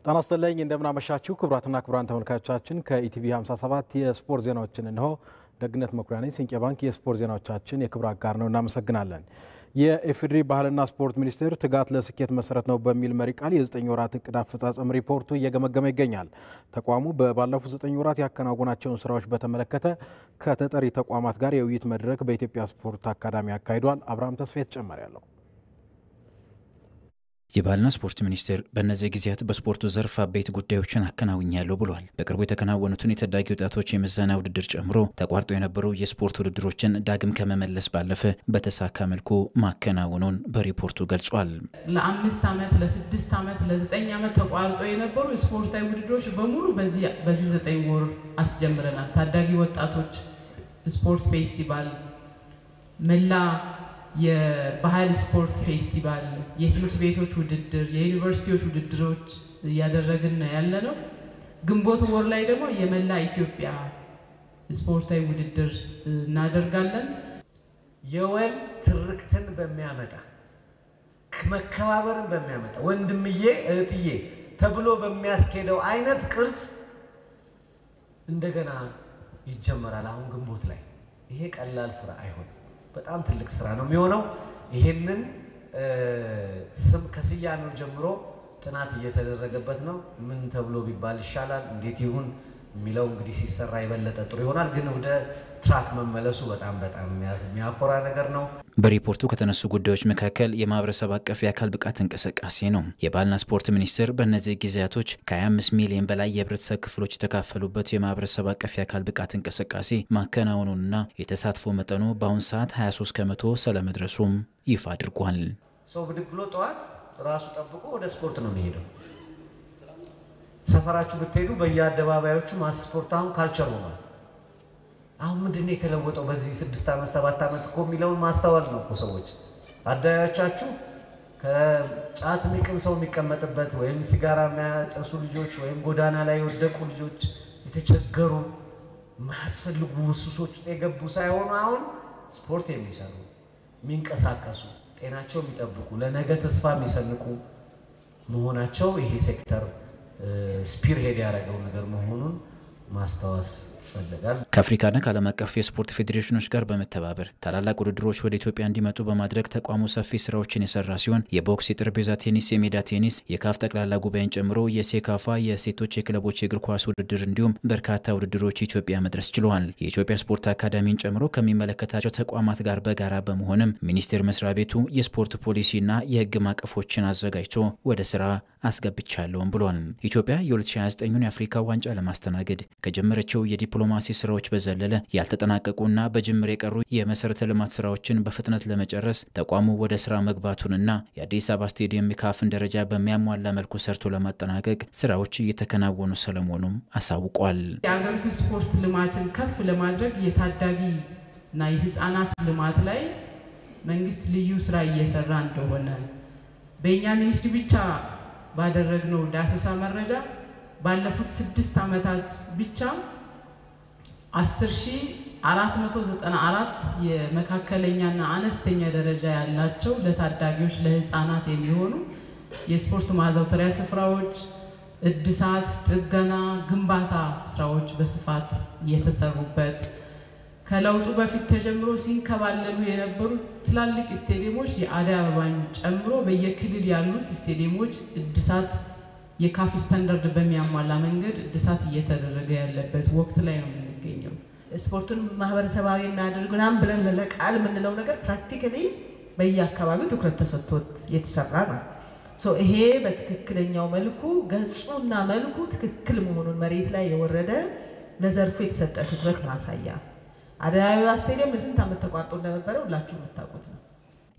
ጤና ይስጥልኝ እንደምን አመሻችሁ ክቡራትና ክቡራን ተመልካቾቻችን ከኢቲቪ 57 የስፖርት ዜናዎችን ነው ደግነት መኩሪያ ነኝ ሲንቄ ባንክ የስፖርት ዜናዎቻችን የክብር አጋር ነው እናመሰግናለን የኢፌዴሪ ባህልና ስፖርት ሚኒስቴር ትጋት ለስኬት መሰረት ነው በሚል መሪ ቃል የ9 ወራት እቅድ አፈጻጸም ሪፖርቱ እየገመገመ ይገኛል ተቋሙ በባለፉት 9 ወራት ያከናወናቸውን ስራዎች በተመለከተ ከተጠሪ ተቋማት ጋር የውይይት መድረክ በኢትዮጵያ ስፖርት አካዳሚ አካሂዷል አብርሃም ተስፋዬ ተጨማሪ ያለው የባህልና ስፖርት ሚኒስቴር በእነዚህ ጊዜያት በስፖርቱ ዘርፍ አበይት ጉዳዮችን አከናውኛለሁ ብሏል። በቅርቡ የተከናወኑትን የታዳጊ ወጣቶች የምዘና ውድድር ጨምሮ ተቋርጦ የነበሩ የስፖርት ውድድሮችን ዳግም ከመመለስ ባለፈ በተሳካ መልኩ ማከናወኑን በሪፖርቱ ገልጿል። ለ5 ዓመት ለ6 ዓመት ለ9 ዓመት ተቋርጦ የነበሩ ስፖርታዊ ውድድሮች በሙሉ በዚህ 9 ወር አስጀምረናል። ታዳጊ ወጣቶች ስፖርት ፌስቲቫል መላ የባህል ስፖርት ፌስቲቫል የትምህርት ቤቶች ውድድር የዩኒቨርሲቲዎች ውድድሮች ያደረግን ያለነው ግንቦት ወር ላይ ደግሞ የመላ ኢትዮጵያ ስፖርታዊ ውድድር እናደርጋለን የወል ትርክትን በሚያመጣ መከባበርን በሚያመጣ ወንድምዬ እህትዬ ተብሎ በሚያስኬደው አይነት ቅርጽ እንደገና ይጀመራል አሁን ግንቦት ላይ ይሄ ቀላል ስራ አይሆንም በጣም ትልቅ ስራ ነው የሚሆነው ይሄንን ስም ከስያሜው ጀምሮ ጥናት እየተደረገበት ነው ምን ተብሎ ቢባል ይሻላል እንዴት ይሁን የሚለው እንግዲህ ሲሰራ ይበለጠ ጥሩ ይሆናል ግን ወደ ትራክ መመለሱ በጣም የሚያኮራ ነገር ነው በሪፖርቱ ከተነሱ ጉዳዮች መካከል የማህበረሰብ አቀፍ የአካል ብቃት እንቅስቃሴ ነው የባህልና ስፖርት ሚኒስቴር በእነዚህ ጊዜያቶች ከ25 ሚሊዮን በላይ የህብረተሰብ ክፍሎች የተካፈሉበት የማህበረሰብ አቀፍ የአካል ብቃት እንቅስቃሴ ማከናወኑንና የተሳትፎ መጠኑ በአሁን ሰዓት 23% ስለመድረሱም ይፋ አድርጓል ሰው ብድግ ብሎ ጠዋት ራሱ ጠብቆ ወደ ስፖርት ነው የሚሄደው ሰፈራችሁ ብትሄዱ በየአደባባዮቹ ማስ ስፖርት አሁን ካልቸር ሆኗል አሁን ምንድነው የተለወጠው በዚህ 6 ዓመት 7 ዓመት እኮ የሚለውን ማስተዋል ነው እኮ ሰዎች አዳያቻችሁ ከጫት የሚቅም ሰው የሚቀመጥበት ወይም ሲጋራ የሚያጨሱ ልጆች ወይም ጎዳና ላይ የወደቁ ልጆች የተቸገሩ ማስፈልጉ ውስሶች ውስጥ የገቡ ሳይሆኑ አሁን ስፖርት የሚሰሩ የሚንቀሳቀሱ ጤናቸው የሚጠብቁ ለነገ ተስፋ የሚሰንቁ መሆናቸው ይሄ ሴክተር ስፒር ሄድ ያደረገው ነገር መሆኑን ማስተዋስ ፈልጋል ከአፍሪካና ከዓለም አቀፍ የስፖርት ፌዴሬሽኖች ጋር በመተባበር ታላላቅ ውድድሮች ወደ ኢትዮጵያ እንዲመጡ በማድረግ ተቋሙ ሰፊ ስራዎችን የሰራ ሲሆን የቦክስ የጠረጴዛ ቴኒስ የሜዳ ቴኒስ የካፍ ጠቅላላ ጉባኤን ጨምሮ የሴካፋ የሴቶች የክለቦች የእግር ኳስ ውድድር እንዲሁም በርካታ ውድድሮች ኢትዮጵያ መድረስ ችለዋል የኢትዮጵያ ስፖርት አካዳሚን ጨምሮ ከሚመለከታቸው ተቋማት ጋር በጋራ በመሆንም ሚኒስቴር መስሪያ ቤቱ የስፖርት ፖሊሲና የህግ ማቀፎችን አዘጋጅቶ ወደ ስራ አስገብቻለሁም ብሏል ኢትዮጵያ የ2029ን የአፍሪካ ዋንጫ ለማስተናገድ ከጀመረችው የዲፕሎማሲ ስራዎች በዘለለ ያልተጠናቀቁና በጅምር የቀሩ የመሰረተ ልማት ስራዎችን በፍጥነት ለመጨረስ ተቋሙ ወደ ስራ መግባቱንና የአዲስ አበባ ስቴዲየም የካፍን ደረጃ በሚያሟላ መልኩ ሰርቶ ለማጠናቀቅ ስራዎች እየተከናወኑ ስለመሆኑም አሳውቋል የአገሪቱ ስፖርት ልማትን ከፍ ለማድረግ የታዳጊና የህፃናት ልማት ላይ መንግስት ልዩ ስራ እየሰራ እንደሆነ በእኛ ሚኒስትሪ ብቻ ባደረግነው ዳሰሳ መረጃ ባለፉት 6 ዓመታት ብቻ 10494 የመካከለኛና አነስተኛ ደረጃ ያላቸው ለታዳጊዎች ለህፃናት የሚሆኑ የስፖርት ማዘውተሪያ ስፍራዎች እድሳት ጥገና ግንባታ ስራዎች በስፋት የተሰሩበት ከለውጡ በፊት ተጀምሮ ሲንከባለሉ የነበሩ ትላልቅ ስቴዲየሞች የአዲስ አበባን ጨምሮ በየክልል ያሉት ስቴዲየሞች እድሳት የካፍ ስታንዳርድ በሚያሟላ መንገድ እድሳት እየተደረገ ያለበት ወቅት ላይ ነው የምንገኘው ስፖርቱን ማህበረሰባዊ እናድርግናም ብለን ለቃል ምንለው ነገር ፕራክቲካሊ በየአካባቢው ትኩረት ተሰጥቶት የተሰራ ነው ይሄ በትክክለኛው መልኩ ገጹና መልኩ ትክክል መሆኑን መሬት ላይ የወረደ ለዘርፉ የተሰጠ ትኩረት ማሳያ አዲስ አበባ ስቴዲየም ለስንት ዓመት ተቋርጦ እንደነበረ ሁላችሁ የምታውቁት ነው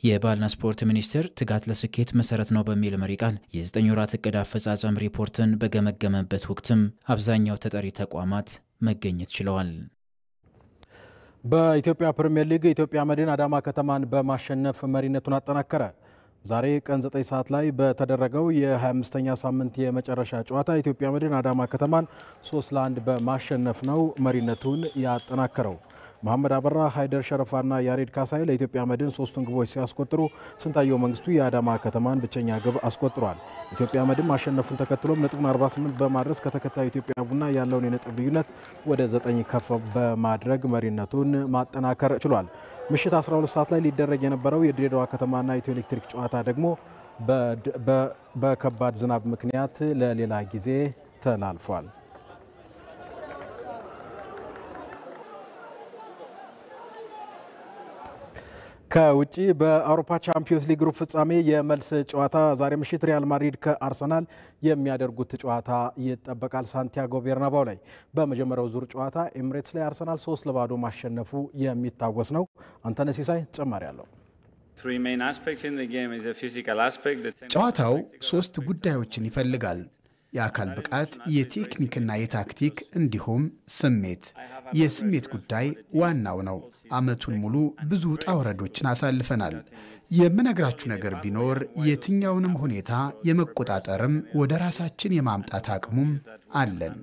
የባህልና ስፖርት ሚኒስቴር ትጋት ለስኬት መሰረት ነው በሚል መሪ ቃል የ9 ወራት እቅድ አፈጻጸም ሪፖርትን በገመገመበት ወቅትም አብዛኛው ተጠሪ ተቋማት መገኘት ችለዋል በኢትዮጵያ ፕሪሚየር ሊግ ኢትዮጵያ መድን አዳማ ከተማን በማሸነፍ መሪነቱን አጠናከረ ዛሬ ቀን 9 ሰዓት ላይ በተደረገው የ25ኛ ሳምንት የመጨረሻ ጨዋታ ኢትዮጵያ መድን አዳማ ከተማን 3-1 በማሸነፍ ነው መሪነቱን ያጠናከረው መሐመድ አበራ፣ ሃይደር ሸረፋና ያሬድ ካሳይ ለኢትዮጵያ መድን 3ቱን ግቦች ሲያስቆጥሩ ስንታየው መንግስቱ የአዳማ ከተማን ብቸኛ ግብ አስቆጥሯል። ኢትዮጵያ መድን ማሸነፉን ተከትሎም ነጥቡን 48 በማድረስ ከተከታዩ ኢትዮጵያ ቡና ያለውን የነጥብ ልዩነት ወደ 9 ከፍ በማድረግ መሪነቱን ማጠናከር ችሏል። ምሽት 12 ሰዓት ላይ ሊደረግ የነበረው የድሬዳዋ ከተማና ኢትዮ ኤሌክትሪክ ጨዋታ ደግሞ በከባድ ዝናብ ምክንያት ለሌላ ጊዜ ተላልፏል። ከውጪ በአውሮፓ ቻምፒዮንስ ሊግ ግሩፕ ፍጻሜ የመልስ ጨዋታ ዛሬ ምሽት ሪያል ማድሪድ ከአርሰናል የሚያደርጉት ጨዋታ ይጠበቃል። ሳንቲያጎ ቤርናባው ላይ በመጀመሪያው ዙር ጨዋታ ኤምሬትስ ላይ አርሰናል 3-0 ማሸነፉ የሚታወስ ነው። አንተነህ ሲሳይ ተጨማሪ አለው። ጨዋታው 3 ጉዳዮችን ይፈልጋል። የአካል ብቃት፣ የቴክኒክና የታክቲክ እንዲሁም ስሜት። የስሜት ጉዳይ ዋናው ነው። ዓመቱን ሙሉ ብዙ ውጣ ውረዶችን አሳልፈናል። የምነግራችሁ ነገር ቢኖር የትኛውንም ሁኔታ የመቆጣጠርም ወደ ራሳችን የማምጣት አቅሙም አለን።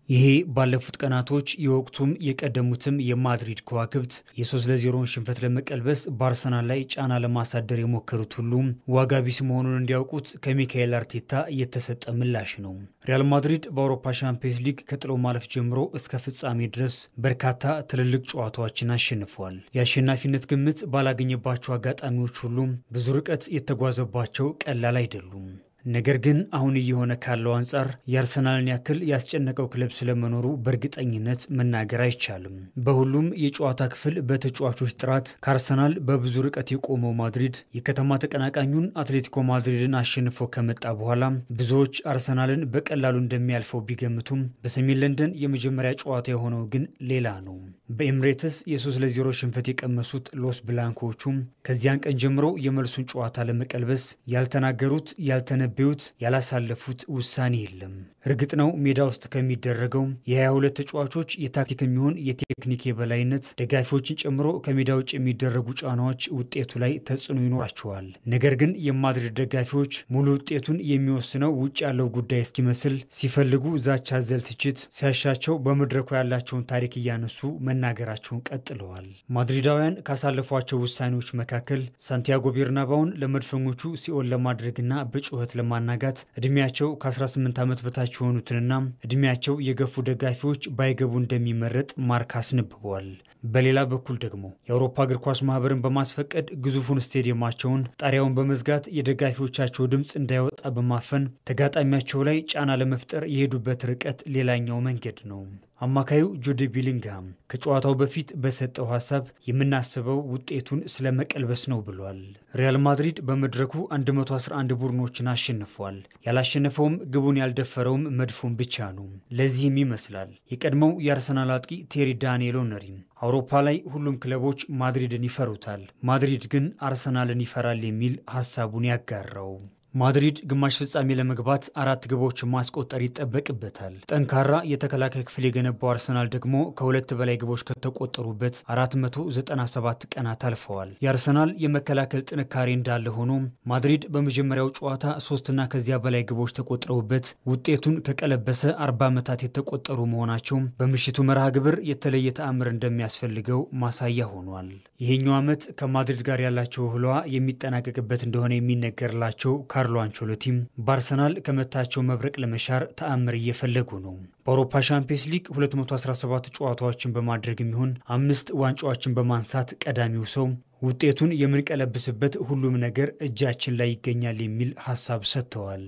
ይሄ ባለፉት ቀናቶች የወቅቱም የቀደሙትም የማድሪድ ከዋክብት የ3-0 ሽንፈት ለመቀልበስ በአርሰናል ላይ ጫና ለማሳደር የሞከሩት ሁሉ ዋጋ ቢስ መሆኑን እንዲያውቁት ከሚካኤል አርቴታ እየተሰጠ ምላሽ ነው። ሪያል ማድሪድ በአውሮፓ ሻምፒዮንስ ሊግ ከጥሎ ማለፍ ጀምሮ እስከ ፍጻሜ ድረስ በርካታ ትልልቅ ጨዋታዎችን አሸንፏል። የአሸናፊነት ግምት ባላገኘባቸው አጋጣሚዎች ሁሉ ብዙ ርቀት የተጓዘባቸው ቀላል አይደሉም። ነገር ግን አሁን እየሆነ ካለው አንጻር የአርሰናልን ያክል ያስጨነቀው ክለብ ስለመኖሩ በእርግጠኝነት መናገር አይቻልም። በሁሉም የጨዋታ ክፍል በተጫዋቾች ጥራት ከአርሰናል በብዙ ርቀት የቆመው ማድሪድ የከተማ ተቀናቃኙን አትሌቲኮ ማድሪድን አሸንፎ ከመጣ በኋላ ብዙዎች አርሰናልን በቀላሉ እንደሚያልፈው ቢገምቱም በሰሜን ለንደን የመጀመሪያ ጨዋታ የሆነው ግን ሌላ ነው። በኤምሬትስ የ3-0 ሽንፈት የቀመሱት ሎስ ብላንኮቹም ከዚያን ቀን ጀምሮ የመልሱን ጨዋታ ለመቀልበስ ያልተናገሩት ያልተነበዩት ያላሳለፉት ውሳኔ የለም። እርግጥ ነው ሜዳ ውስጥ ከሚደረገው የ22 ተጫዋቾች የታክቲክ የሚሆን የቴክኒክ የበላይነት ደጋፊዎችን ጨምሮ ከሜዳ ውጭ የሚደረጉ ጫናዎች ውጤቱ ላይ ተጽዕኖ ይኖራቸዋል። ነገር ግን የማድሪድ ደጋፊዎች ሙሉ ውጤቱን የሚወስነው ውጭ ያለው ጉዳይ እስኪመስል ሲፈልጉ ዛቻ አዘል ትችት፣ ሲያሻቸው በመድረኩ ያላቸውን ታሪክ እያነሱ መናገራቸውን ቀጥለዋል። ማድሪዳውያን ካሳለፏቸው ውሳኔዎች መካከል ሳንቲያጎ ቤርናባውን ለመድፈኞቹ ሲኦል ለማድረግና በጩኸት ለማናጋት እድሜያቸው ከ18 ዓመት በታች የሆኑትንና እድሜያቸው የገፉ ደጋፊዎች ባይገቡ እንደሚመረጥ ማርካ አስነብበዋል። በሌላ በኩል ደግሞ የአውሮፓ እግር ኳስ ማህበርን በማስፈቀድ ግዙፉን ስቴዲየማቸውን ጣሪያውን በመዝጋት የደጋፊዎቻቸው ድምፅ እንዳይወጣ በማፈን ተጋጣሚያቸው ላይ ጫና ለመፍጠር የሄዱበት ርቀት ሌላኛው መንገድ ነው። አማካዩ ጁድ ቤሊንግሃም ከጨዋታው በፊት በሰጠው ሐሳብ የምናስበው ውጤቱን ስለመቀልበስ ነው ብሏል። ሪያል ማድሪድ በመድረኩ 111 ቡድኖችን አሸንፏል። ያላሸነፈውም ግቡን ያልደፈረውም መድፉን ብቻ ነው። ለዚህም ይመስላል የቀድሞው የአርሰናል አጥቂ ቴሪ ዳንኤል ኦነሪ አውሮፓ ላይ ሁሉም ክለቦች ማድሪድን ይፈሩታል፣ ማድሪድ ግን አርሰናልን ይፈራል የሚል ሐሳቡን ያጋራው። ማድሪድ ግማሽ ፍጻሜ ለመግባት 4 ግቦችን ማስቆጠር ይጠበቅበታል። ጠንካራ የተከላካይ ክፍል የገነባው አርሰናል ደግሞ ከ2 በላይ ግቦች ከተቆጠሩበት 497 ቀናት አልፈዋል። የአርሰናል የመከላከል ጥንካሬ እንዳለ ሆኖ ማድሪድ በመጀመሪያው ጨዋታ 3 ከዚያ በላይ ግቦች ተቆጥረውበት ውጤቱን ከቀለበሰ 40 ዓመታት የተቆጠሩ መሆናቸው በምሽቱ መርሃ ግብር የተለየ ተአምር እንደሚያስፈልገው ማሳያ ሆኗል። ይሄኛው ዓመት ከማድሪድ ጋር ያላቸው ህሏ የሚጠናቀቅበት እንደሆነ የሚነገርላቸው ካርሎ አንቸሎቲም በአርሰናል ከመታቸው መብረቅ ለመሻር ተአምር እየፈለጉ ነው። በአውሮፓ ሻምፒዮንስ ሊግ 217 ጨዋታዎችን በማድረግ የሚሆን 5 ዋንጫዎችን በማንሳት ቀዳሚው ሰው ውጤቱን የምንቀለብስበት ሁሉም ነገር እጃችን ላይ ይገኛል የሚል ሐሳብ ሰጥተዋል።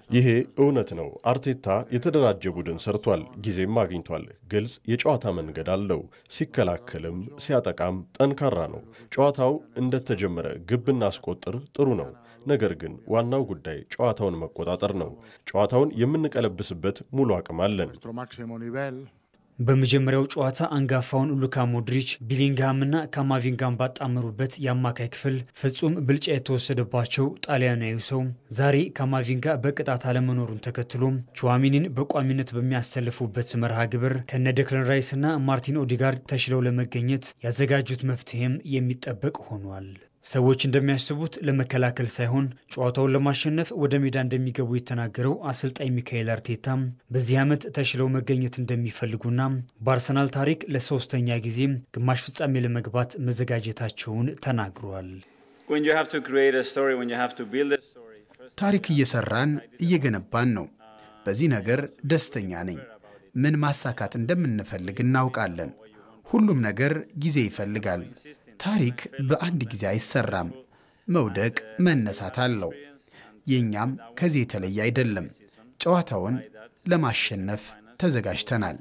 ይሄ እውነት ነው። አርቴታ የተደራጀ ቡድን ሰርቷል፣ ጊዜም አግኝቷል። ግልጽ የጨዋታ መንገድ አለው። ሲከላከልም ሲያጠቃም ጠንካራ ነው። ጨዋታው እንደተጀመረ ግብ እናስቆጥር ጥሩ ነው። ነገር ግን ዋናው ጉዳይ ጨዋታውን መቆጣጠር ነው። ጨዋታውን የምንቀለብስበት ሙሉ አቅም አለን። በመጀመሪያው ጨዋታ አንጋፋውን ሉካ ሞድሪች፣ ቢሊንግሃምና ካማቪንጋን ባጣመሩበት የአማካይ ክፍል ፍጹም ብልጫ የተወሰደባቸው ጣሊያናዊ ሰው ዛሬ ካማቪንጋ በቅጣት አለመኖሩን ተከትሎ ቹዋሚኒን በቋሚነት በሚያሰልፉበት መርሃ ግብር ከነ ዴክላን ራይስና ማርቲን ኦዲጋርድ ተሽለው ለመገኘት ያዘጋጁት መፍትሄም የሚጠበቅ ሆኗል። ሰዎች እንደሚያስቡት ለመከላከል ሳይሆን ጨዋታውን ለማሸነፍ ወደ ሜዳ እንደሚገቡ የተናገረው አሰልጣኝ ሚካኤል አርቴታ በዚህ ዓመት ተሽለው መገኘት እንደሚፈልጉና በአርሰናል ታሪክ ለሶስተኛ ጊዜ ግማሽ ፍጻሜ ለመግባት መዘጋጀታቸውን ተናግሯል። ታሪክ እየሰራን እየገነባን ነው። በዚህ ነገር ደስተኛ ነኝ። ምን ማሳካት እንደምንፈልግ እናውቃለን። ሁሉም ነገር ጊዜ ይፈልጋል። ታሪክ በአንድ ጊዜ አይሰራም። መውደቅ መነሳት አለው። የኛም ከዚህ የተለየ አይደለም። ጨዋታውን ለማሸነፍ ተዘጋጅተናል።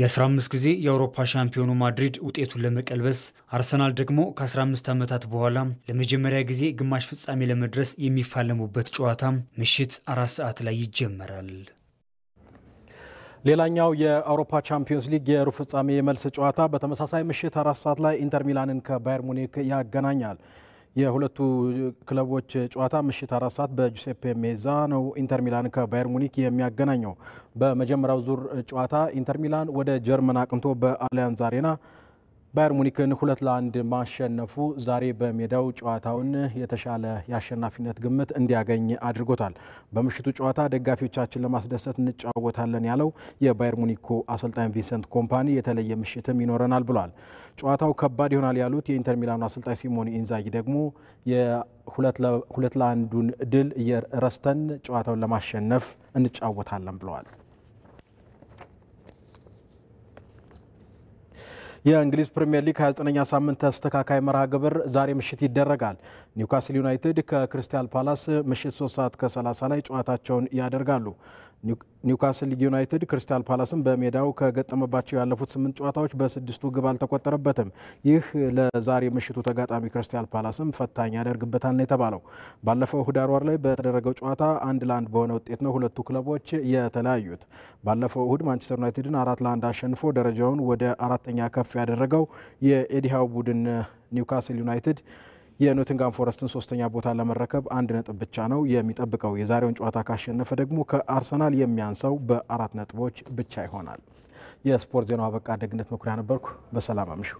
የ15 ጊዜ የአውሮፓ ሻምፒዮኑ ማድሪድ ውጤቱን ለመቀልበስ አርሰናል ደግሞ ከ15 ዓመታት በኋላ ለመጀመሪያ ጊዜ ግማሽ ፍጻሜ ለመድረስ የሚፋለሙበት ጨዋታ ምሽት 4 ሰዓት ላይ ይጀመራል። ሌላኛው የአውሮፓ ቻምፒዮንስ ሊግ የሩብ ፍጻሜ የመልስ ጨዋታ በተመሳሳይ ምሽት 4 ሰዓት ላይ ኢንተር ሚላንን ከባየር ሙኒክ ያገናኛል። የሁለቱ ክለቦች ጨዋታ ምሽት 4 ሰዓት በጁሴፔ ሜዛ ነው ኢንተር ሚላን ከባየር ሙኒክ የሚያገናኘው። በመጀመሪያው ዙር ጨዋታ ኢንተር ሚላን ወደ ጀርመን አቅንቶ በአሊያንዝ አሬና ባየር ሙኒክን 2-1 ማሸነፉ ዛሬ በሜዳው ጨዋታውን የተሻለ የአሸናፊነት ግምት እንዲያገኝ አድርጎታል። በምሽቱ ጨዋታ ደጋፊዎቻችን ለማስደሰት እንጫወታለን ያለው የባየር ሙኒኩ አሰልጣኝ ቪንሰንት ኮምፓኒ የተለየ ምሽትም ይኖረናል ብሏል። ጨዋታው ከባድ ይሆናል ያሉት የኢንተር ሚላኑ አሰልጣኝ ሲሞኔ ኢንዛጊ ደግሞ የ2-1ዱን ድል ረስተን ጨዋታውን ለማሸነፍ እንጫወታለን ብለዋል። የእንግሊዝ ፕሪሚየር ሊግ 29ኛ ሳምንት ተስተካካይ መርሃ ግብር ዛሬ ምሽት ይደረጋል። ኒውካስል ዩናይትድ ከክሪስታል ፓላስ ምሽት 3 ሰዓት ከ30 ላይ ጨዋታቸውን ያደርጋሉ። ኒውካስል ዩናይትድ ክሪስታል ፓላስን በሜዳው ከገጠመባቸው ያለፉት 8 ጨዋታዎች በ6ቱ ግብ አልተቆጠረበትም። ይህ ለዛሬ ምሽቱ ተጋጣሚ ክሪስታል ፓላስም ፈታኝ ያደርግበታል ነው የተባለው። ባለፈው ህዳር ወር ላይ በተደረገው ጨዋታ 1-1 በሆነ ውጤት ነው ሁለቱ ክለቦች የተለያዩት። ባለፈው እሁድ ማንቸስተር ዩናይትድን 4-1 አሸንፎ ደረጃውን ወደ 4ኛ ከፍ ያደረገው የኤዲሃው ቡድን ኒውካስል ዩናይትድ የኖቲንጋም ፎረስትን 3ኛ ቦታ ለመረከብ 1 ነጥብ ብቻ ነው የሚጠብቀው። የዛሬውን ጨዋታ ካሸነፈ ደግሞ ከአርሰናል የሚያንሰው በ4 ነጥቦች ብቻ ይሆናል። የስፖርት ዜናው አበቃ። ደግነት መኩሪያ ነበርኩ። በሰላም አምሹ።